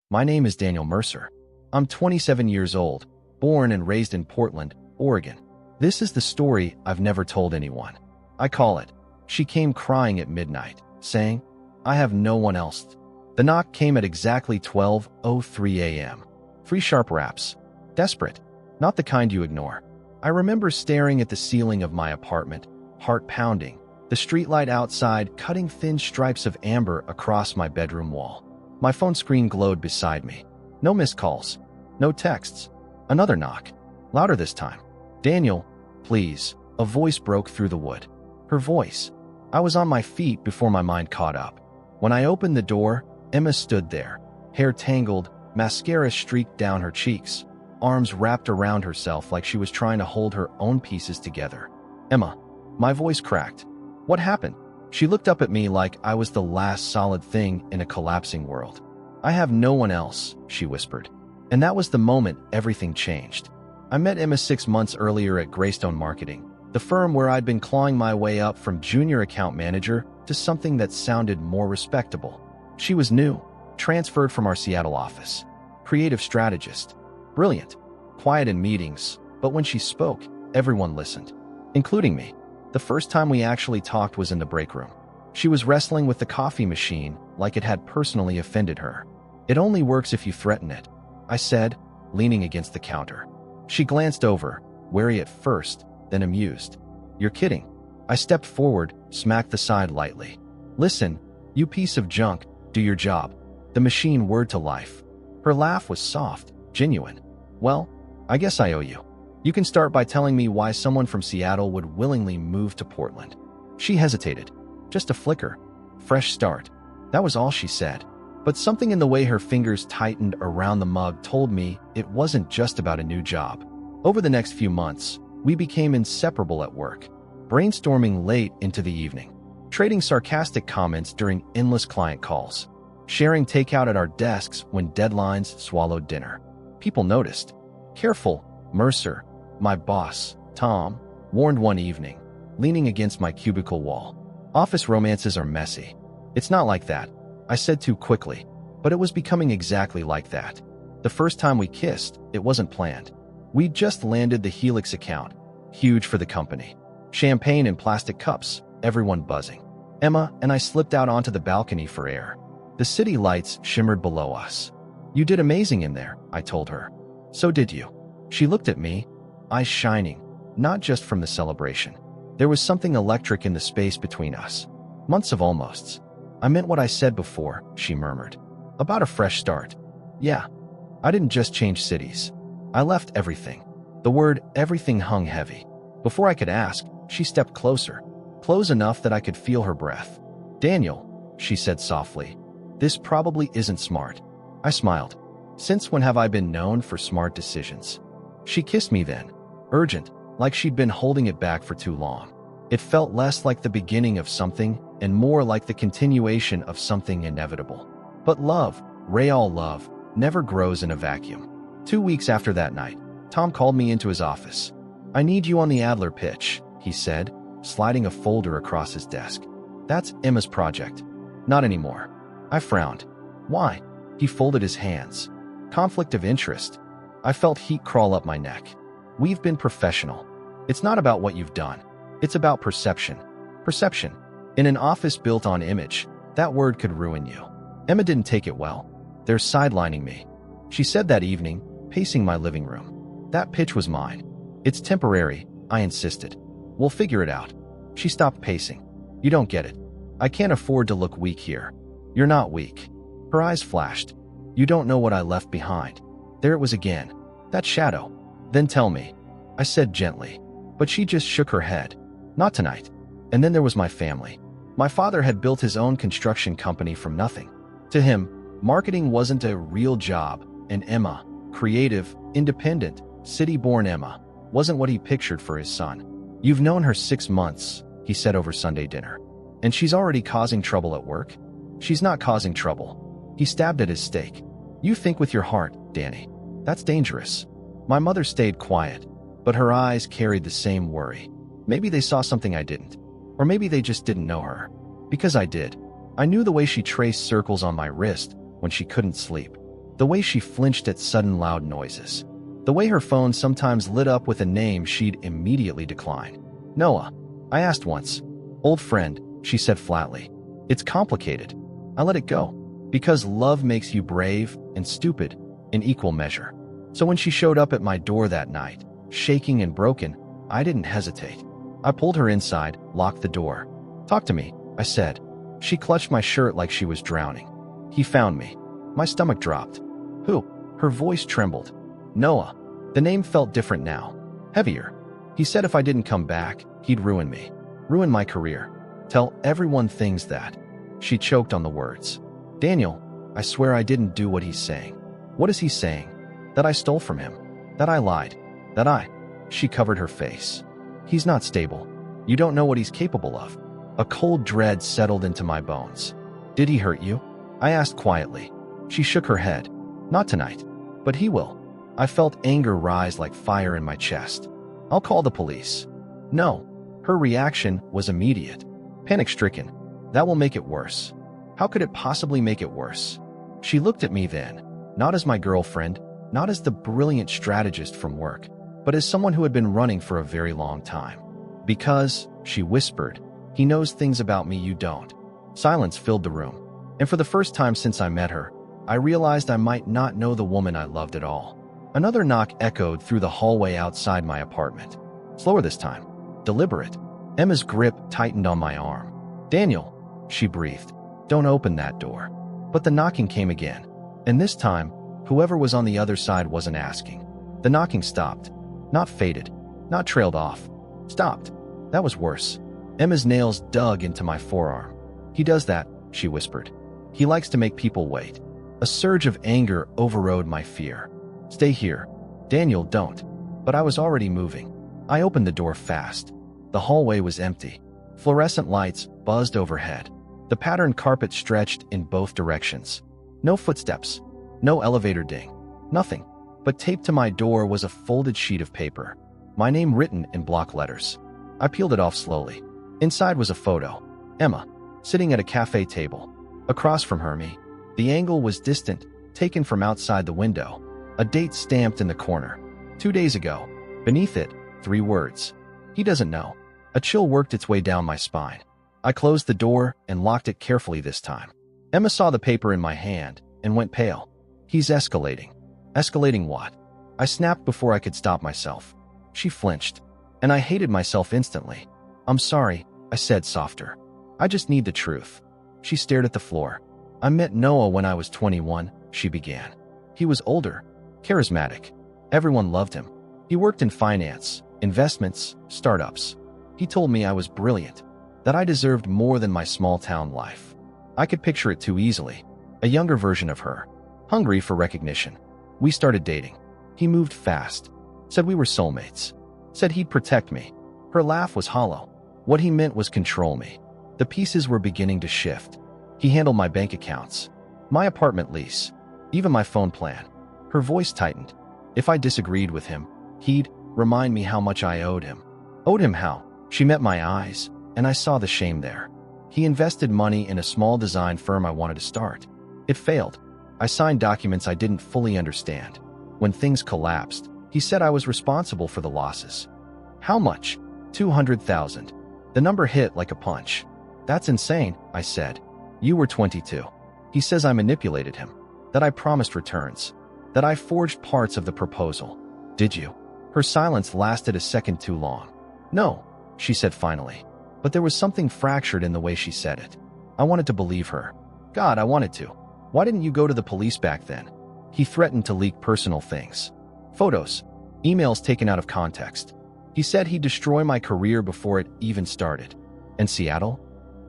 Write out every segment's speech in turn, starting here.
My name is Daniel Mercer. I'm 27 years old, born and raised in Portland, Oregon. This is the story I've never told anyone. I call it, She Came Crying at Midnight, saying, I have no one else. The knock came at exactly 12:03 a.m. 3 sharp raps. Desperate. Not the kind you ignore. I remember staring at the ceiling of my apartment, heart pounding, the streetlight outside cutting thin stripes of amber across my bedroom wall. My phone screen glowed beside me. No missed calls. No texts. Another knock. Louder this time. Daniel, please. A voice broke through the wood. Her voice. I was on my feet before my mind caught up. When I opened the door, Emma stood there, hair tangled, mascara streaked down her cheeks, arms wrapped around herself like she was trying to hold her own pieces together. Emma. My voice cracked. What happened? She looked up at me like I was the last solid thing in a collapsing world. I have no one else, she whispered. And that was the moment everything changed. I met Emma 6 months earlier at Greystone Marketing, the firm where I'd been clawing my way up from junior account manager to something that sounded more respectable. She was new, transferred from our Seattle office. Creative strategist. Brilliant. Quiet in meetings, but when she spoke, everyone listened, including me. The first time we actually talked was in the break room. She was wrestling with the coffee machine like it had personally offended her. It only works if you threaten it, I said, leaning against the counter. She glanced over, wary at first, then amused. You're kidding. I stepped forward, smacked the side lightly. Listen, you piece of junk, do your job. The machine whirred to life. Her laugh was soft, genuine. Well, I guess I owe you. You can start by telling me why someone from Seattle would willingly move to Portland. She hesitated. Just a flicker. Fresh start. That was all she said. But something in the way her fingers tightened around the mug told me it wasn't just about a new job. Over the next few months, we became inseparable at work, brainstorming late into the evening, trading sarcastic comments during endless client calls, sharing takeout at our desks when deadlines swallowed dinner. People noticed. Careful, Mercer, my boss, Tom, warned one evening, leaning against my cubicle wall. Office romances are messy. It's not like that, I said too quickly, but it was becoming exactly like that. The first time we kissed, it wasn't planned. We'd just landed the Helix account, huge for the company. Champagne in plastic cups, everyone buzzing. Emma and I slipped out onto the balcony for air. The city lights shimmered below us. You did amazing in there, I told her. So did you. She looked at me, eyes shining, not just from the celebration. There was something electric in the space between us. Months of almosts. I meant what I said before, she murmured. About a fresh start. Yeah. I didn't just change cities. I left everything. The word everything hung heavy. Before I could ask, she stepped closer, close enough that I could feel her breath. Daniel, she said softly, this probably isn't smart. I smiled. Since when have I been known for smart decisions? She kissed me then, urgent, like she'd been holding it back for too long. It felt less like the beginning of something and more like the continuation of something inevitable. But love, real love, never grows in a vacuum. 2 weeks after that night, Tom called me into his office. I need you on the Adler pitch, he said, sliding a folder across his desk. That's Emma's project. Not anymore. I frowned. Why? He folded his hands. Conflict of interest. I felt heat crawl up my neck. We've been professional. It's not about what you've done. It's about perception. Perception. In an office built on image, that word could ruin you. Emma didn't take it well. They're sidelining me. She said that evening, pacing my living room. That pitch was mine. It's temporary, I insisted. We'll figure it out. She stopped pacing. You don't get it. I can't afford to look weak here. You're not weak. Her eyes flashed. You don't know what I left behind. There it was again. That shadow. Then tell me, I said gently. But she just shook her head. Not tonight. And then there was my family. My father had built his own construction company from nothing. To him, marketing wasn't a real job, and Emma, creative, independent, city-born Emma, wasn't what he pictured for his son. You've known her 6 months, he said over Sunday dinner. And she's already causing trouble at work? She's not causing trouble. He stabbed at his steak. You think with your heart, Danny. That's dangerous. My mother stayed quiet, but her eyes carried the same worry. Maybe they saw something I didn't. Or maybe they just didn't know her. Because I did. I knew the way she traced circles on my wrist when she couldn't sleep. The way she flinched at sudden loud noises. The way her phone sometimes lit up with a name she'd immediately decline. Noah. I asked once. Old friend, she said flatly. It's complicated. I let it go. Because love makes you brave and stupid in equal measure. So when she showed up at my door that night, shaking and broken, I didn't hesitate. I pulled her inside, locked the door. Talk to me, I said. She clutched my shirt like she was drowning. He found me. My stomach dropped. Who? Her voice trembled. Noah. The name felt different now. Heavier. He said if I didn't come back, he'd ruin me. Ruin my career. Tell everyone things that. She choked on the words. Daniel, I swear I didn't do what he's saying. What is he saying? That I stole from him. That I lied. That I. She covered her face. He's not stable. You don't know what he's capable of. A cold dread settled into my bones. Did he hurt you? I asked quietly. She shook her head. Not tonight. But he will. I felt anger rise like fire in my chest. I'll call the police. No. Her reaction was immediate. Panic-stricken. That will make it worse. How could it possibly make it worse? She looked at me then, not as my girlfriend, not as the brilliant strategist from work, but as someone who had been running for a very long time. Because, she whispered, he knows things about me you don't. Silence filled the room, and for the first time since I met her, I realized I might not know the woman I loved at all. Another knock echoed through the hallway outside my apartment. Slower this time. Deliberate. Emma's grip tightened on my arm. Daniel, she breathed. Don't open that door. But the knocking came again. And this time, whoever was on the other side wasn't asking. The knocking stopped. Not faded. Not trailed off. Stopped. That was worse. Emma's nails dug into my forearm. He does that, she whispered. He likes to make people wait. A surge of anger overrode my fear. Stay here. Daniel, don't. But I was already moving. I opened the door fast. The hallway was empty. Fluorescent lights buzzed overhead. The patterned carpet stretched in both directions. No footsteps. No elevator ding. Nothing. But taped to my door was a folded sheet of paper. My name written in block letters. I peeled it off slowly. Inside was a photo. Emma, sitting at a cafe table. Across from her, me. The angle was distant, taken from outside the window. A date stamped in the corner. 2 days ago. Beneath it, 3 words. He doesn't know. A chill worked its way down my spine. I closed the door and locked it carefully this time. Emma saw the paper in my hand and went pale. He's escalating. Escalating what? I snapped before I could stop myself. She flinched, and I hated myself instantly. I'm sorry, I said softer. I just need the truth. She stared at the floor. I met Noah when I was 21, she began. He was older, charismatic. Everyone loved him. He worked in finance, investments, startups. He told me I was brilliant, that I deserved more than my small-town life. I could picture it too easily. A younger version of her, hungry for recognition. We started dating. He moved fast, said we were soulmates, said he'd protect me. Her laugh was hollow. What he meant was control me. The pieces were beginning to shift. He handled my bank accounts, my apartment lease, even my phone plan. Her voice tightened. If I disagreed with him, he'd remind me how much I owed him. Owed him how? She met my eyes, and I saw the shame there. He invested money in a small design firm I wanted to start. It failed. I signed documents I didn't fully understand. When things collapsed, he said I was responsible for the losses. How much? 200,000. The number hit like a punch. That's insane, I said. You were 22. He says I manipulated him, that I promised returns, that I forged parts of the proposal. Did you? Her silence lasted a second too long. No, she said finally. But there was something fractured in the way she said it. I wanted to believe her. God, I wanted to. Why didn't you go to the police back then? He threatened to leak personal things. Photos, emails taken out of context. He said he'd destroy my career before it even started. And Seattle?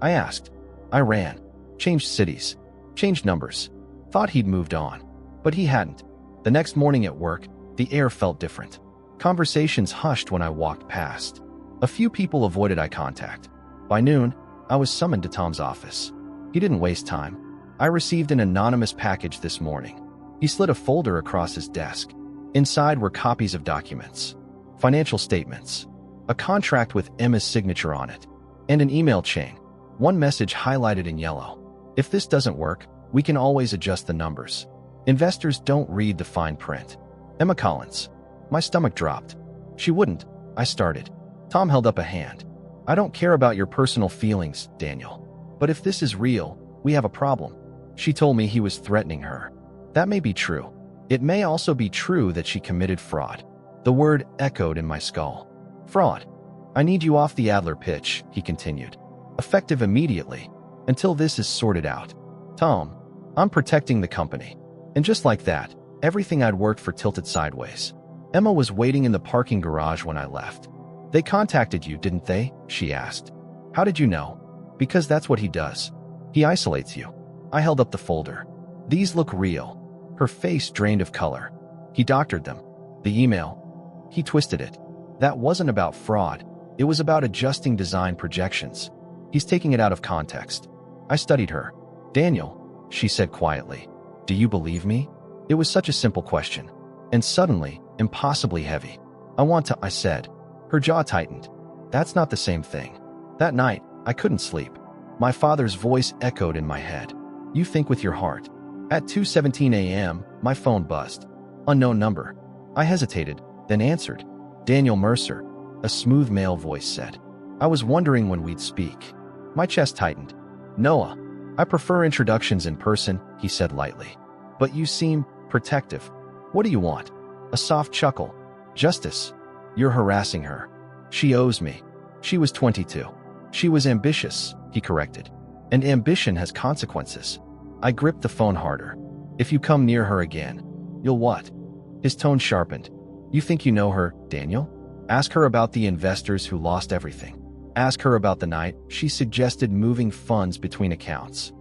I asked. I ran. Changed cities. Changed numbers. Thought he'd moved on. But he hadn't. The next morning at work, the air felt different. Conversations hushed when I walked past. A few people avoided eye contact. By noon, I was summoned to Tom's office. He didn't waste time. I received an anonymous package this morning. He slid a folder across his desk. Inside were copies of documents, financial statements, a contract with Emma's signature on it, and an email chain. One message highlighted in yellow. If this doesn't work, we can always adjust the numbers. Investors don't read the fine print. Emma Collins. My stomach dropped. She wouldn't. I started. Tom held up a hand. I don't care about your personal feelings, Daniel. But if this is real, we have a problem. She told me he was threatening her. That may be true. It may also be true that she committed fraud. The word echoed in my skull. Fraud. I need you off the Adler pitch, he continued. Effective immediately, until this is sorted out. Tom, I'm protecting the company. And just like that, everything I'd worked for tilted sideways. Emma was waiting in the parking garage when I left. They contacted you, didn't they? She asked. How did you know? Because that's what he does. He isolates you. I held up the folder. These look real. Her face drained of color. He doctored them. The email. He twisted it. That wasn't about fraud. It was about adjusting design projections. He's taking it out of context. I studied her. Daniel, she said quietly. Do you believe me? It was such a simple question. And suddenly, impossibly heavy. I said. Her jaw tightened. That's not the same thing. That night, I couldn't sleep. My father's voice echoed in my head. You think with your heart. At 2:17 a.m., my phone buzzed. Unknown number. I hesitated, then answered. Daniel Mercer, a smooth male voice said. I was wondering when we'd speak. My chest tightened. Noah, I prefer introductions in person, he said lightly. But you seem protective. What do you want? A soft chuckle. Justice. You're harassing her. She owes me. She was 22. She was ambitious, he corrected. And ambition has consequences. I gripped the phone harder. If you come near her again, you'll what? His tone sharpened. You think you know her, Daniel? Ask her about the investors who lost everything. Ask her about the night she suggested moving funds between accounts.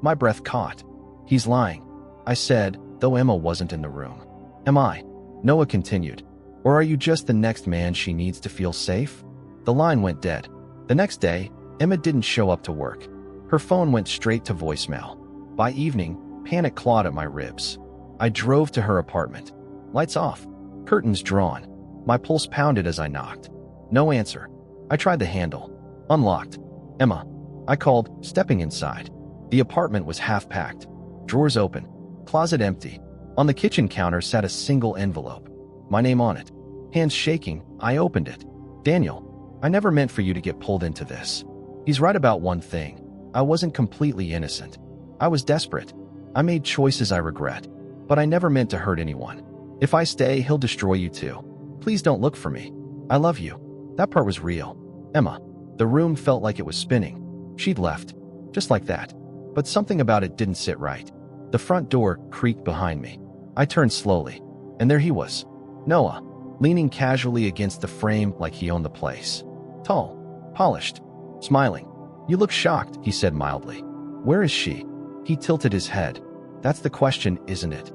My breath caught. He's lying, I said, though Emma wasn't in the room. Am I? Noah continued. Or are you just the next man she needs to feel safe? The line went dead. The next day, Emma didn't show up to work. Her phone went straight to voicemail. By evening, panic clawed at my ribs. I drove to her apartment. Lights off. Curtains drawn. My pulse pounded as I knocked. No answer. I tried the handle. Unlocked. Emma. I called, stepping inside. The apartment was half-packed. Drawers open. Closet empty. On the kitchen counter sat a single envelope. My name on it. Hands shaking, I opened it. Daniel, I never meant for you to get pulled into this. He's right about one thing. I wasn't completely innocent. I was desperate. I made choices I regret. But I never meant to hurt anyone. If I stay, he'll destroy you too. Please don't look for me. I love you. That part was real. Emma. The room felt like it was spinning. She'd left. Just like that. But something about it didn't sit right. The front door creaked behind me. I turned slowly. And there he was. Noah. Leaning casually against the frame like he owned the place. Tall. Polished. Smiling. You look shocked, he said mildly. Where is she? He tilted his head. That's the question, isn't it?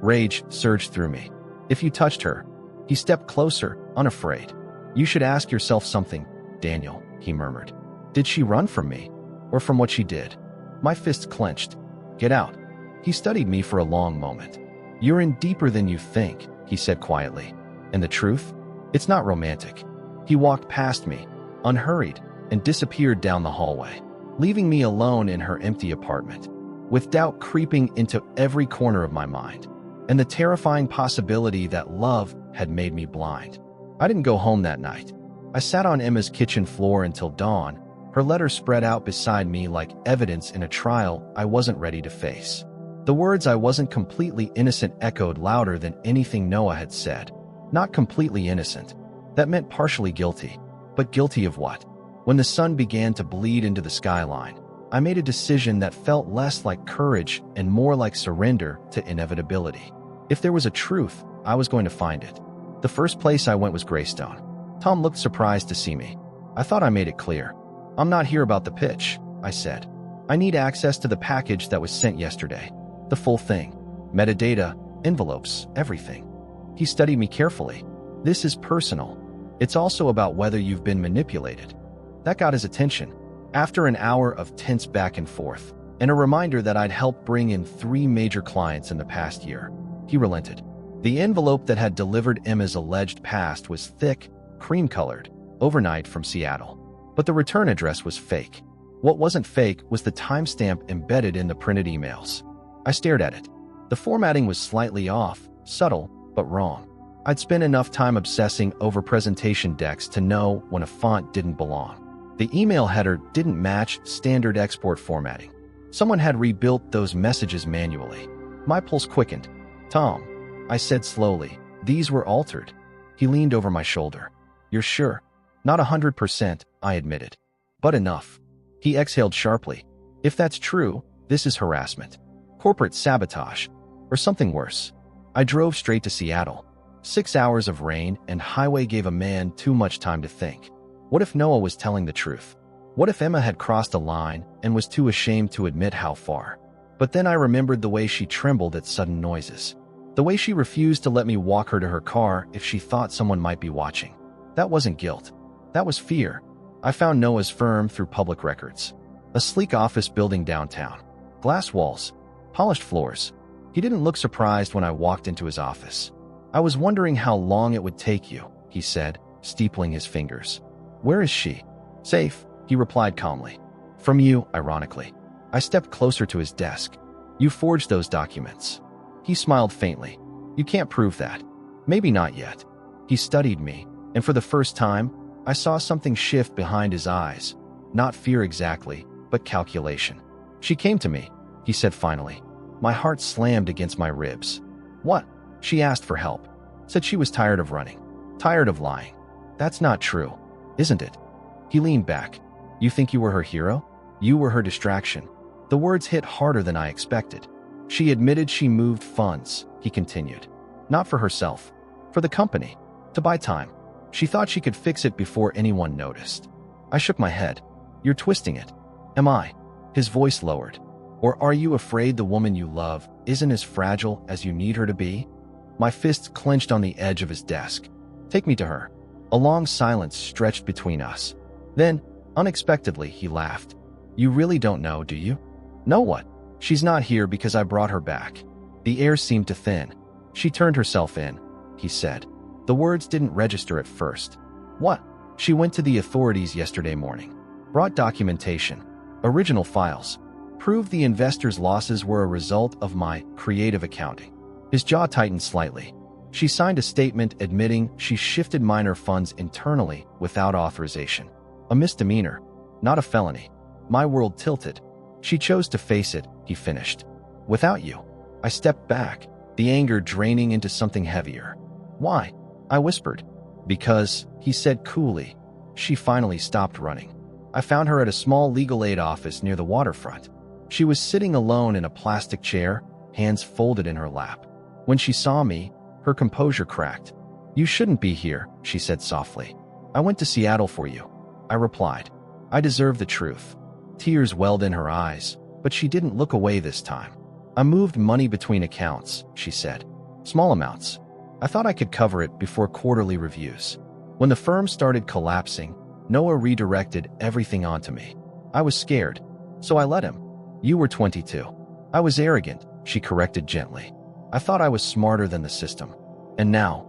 Rage surged through me. If you touched her. He stepped closer, unafraid. You should ask yourself something, Daniel, he murmured. Did she run from me? Or from what she did? My fists clenched. Get out. He studied me for a long moment. You're in deeper than you think, he said quietly. And the truth? It's not romantic. He walked past me, unhurried, and disappeared down the hallway, leaving me alone in her empty apartment, with doubt creeping into every corner of my mind, and the terrifying possibility that love had made me blind. I didn't go home that night. I sat on Emma's kitchen floor until dawn, her letter spread out beside me like evidence in a trial I wasn't ready to face. The words "I wasn't completely innocent" echoed louder than anything Noah had said. Not completely innocent. That meant partially guilty. But guilty of what? When the sun began to bleed into the skyline, I made a decision that felt less like courage and more like surrender to inevitability. If there was a truth, I was going to find it. The first place I went was Greystone. Tom looked surprised to see me. I thought I made it clear. I'm not here about the pitch, I said. I need access to the package that was sent yesterday. The full thing. Metadata, envelopes, everything. He studied me carefully. This is personal. It's also about whether you've been manipulated. That got his attention. After an hour of tense back and forth, and a reminder that I'd helped bring in 3 major clients in the past year, he relented. The envelope that had delivered Emma's alleged past was thick, cream-colored, overnight from Seattle. But the return address was fake. What wasn't fake was the timestamp embedded in the printed emails. I stared at it. The The formatting was slightly off, subtle, but wrong. I'd spent enough time obsessing over presentation decks to know when a font didn't belong. The email header didn't match standard export formatting. Someone had rebuilt those messages manually. My pulse quickened. "Tom," I said slowly, "these were altered." He leaned over my shoulder. "You're sure?" "Not 100%, I admitted. But enough." He exhaled sharply. "If that's true, this is harassment. Corporate sabotage. Or something worse." I drove straight to Seattle. 6 hours of rain and highway gave a man too much time to think. What if Noah was telling the truth? What if Emma had crossed a line and was too ashamed to admit how far? But then I remembered the way she trembled at sudden noises. The way she refused to let me walk her to her car if she thought someone might be watching. That wasn't guilt. That was fear. I found Noah's firm through public records. A sleek office building downtown. Glass walls. Polished floors. He didn't look surprised when I walked into his office. "I was wondering how long it would take you," he said, steepling his fingers. "Where is she?" "Safe," he replied calmly. "From you, ironically." I stepped closer to his desk. "You forged those documents." He smiled faintly. "You can't prove that." "Maybe not yet." He studied me, and for the first time, I saw something shift behind his eyes. Not fear exactly, but calculation. "She came to me," he said finally. My heart slammed against my ribs. "What?" "She asked for help. Said she was tired of running. Tired of lying." "That's not true, isn't it?" He leaned back. "You think you were her hero? You were her distraction." The words hit harder than I expected. "She admitted she moved funds," he continued. "Not for herself. For the company. To buy time. She thought she could fix it before anyone noticed." I shook my head. "You're twisting it." "Am I?" His voice lowered. "Or are you afraid the woman you love isn't as fragile as you need her to be?" My fists clenched on the edge of his desk. "Take me to her." A long silence stretched between us. Then, unexpectedly, he laughed. "You really don't know, do you?" "Know what?" "She's not here because I brought her back." The air seemed to thin. "She turned herself in," he said. The words didn't register at first. "What?" "She went to the authorities yesterday morning. Brought documentation. Original files. Proved the investors' losses were a result of my creative accounting." His jaw tightened slightly. "She signed a statement admitting she shifted minor funds internally without authorization. A misdemeanor, not a felony." My world tilted. "She chose to face it," he finished. "Without you." I stepped back, the anger draining into something heavier. "Why?" I whispered. "Because," he said coolly, "she finally stopped running. I found her at a small legal aid office near the waterfront. She was sitting alone in a plastic chair, hands folded in her lap. When she saw me, her composure cracked. "You shouldn't be here," she said softly. "I went to Seattle for you," I replied. I deserved the truth. Tears welled in her eyes, but she didn't look away this time. "I moved money between accounts," she said. "Small amounts. I thought I could cover it before quarterly reviews. When the firm started collapsing, Noah redirected everything onto me. I was scared, so I let him." "You were 22. "I was arrogant," she corrected gently. "I thought I was smarter than the system. And now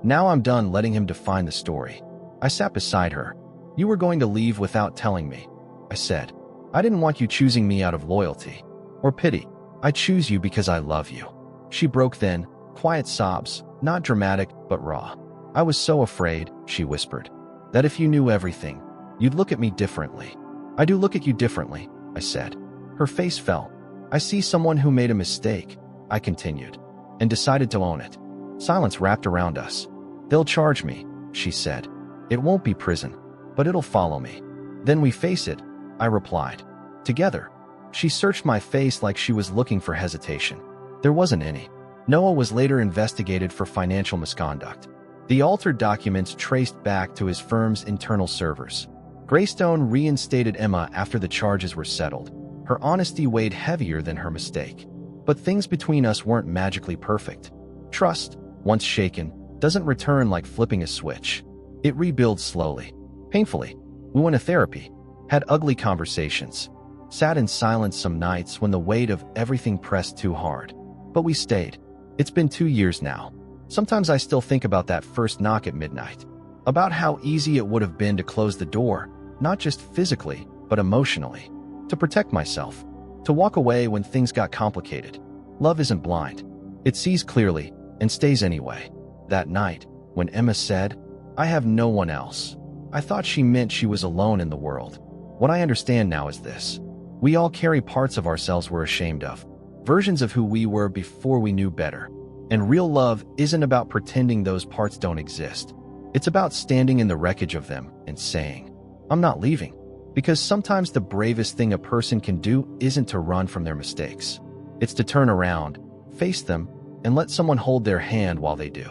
I'm done letting him define the story." I sat beside her. "You were going to leave without telling me," I said. "I didn't want you choosing me out of loyalty or pity. I choose you because I love you." She broke then, quiet sobs, not dramatic but raw. "I was so afraid," she whispered, "that if you knew everything, you'd look at me differently." "I do look at you differently," I said. Her face fell. "I see someone who made a mistake," I continued, "and decided to own it." Silence wrapped around us. "They'll charge me," she said. "It won't be prison, but it'll follow me." "Then we face it," I replied. "Together." She searched my face like she was looking for hesitation. There wasn't any. Noah was later investigated for financial misconduct. The altered documents traced back to his firm's internal servers. Greystone reinstated Emma after the charges were settled. Her honesty weighed heavier than her mistake. But things between us weren't magically perfect. Trust, once shaken, doesn't return like flipping a switch. It rebuilds slowly, painfully. We went to therapy, had ugly conversations, sat in silence some nights when the weight of everything pressed too hard. But we stayed. It's been 2 years now. Sometimes I still think about that first knock at midnight. About how easy it would have been to close the door, not just physically, but emotionally. To protect myself. To walk away when things got complicated. Love isn't blind. It sees clearly and stays anyway. That night, when Emma said, "I have no one else," I thought she meant she was alone in the world. What I understand now is this. We all carry parts of ourselves we're ashamed of, versions of who we were before we knew better. And real love isn't about pretending those parts don't exist. It's about standing in the wreckage of them and saying, "I'm not leaving." Because sometimes the bravest thing a person can do isn't to run from their mistakes. It's to turn around, face them, and let someone hold their hand while they do.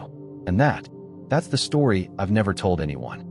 And that's the story I've never told anyone.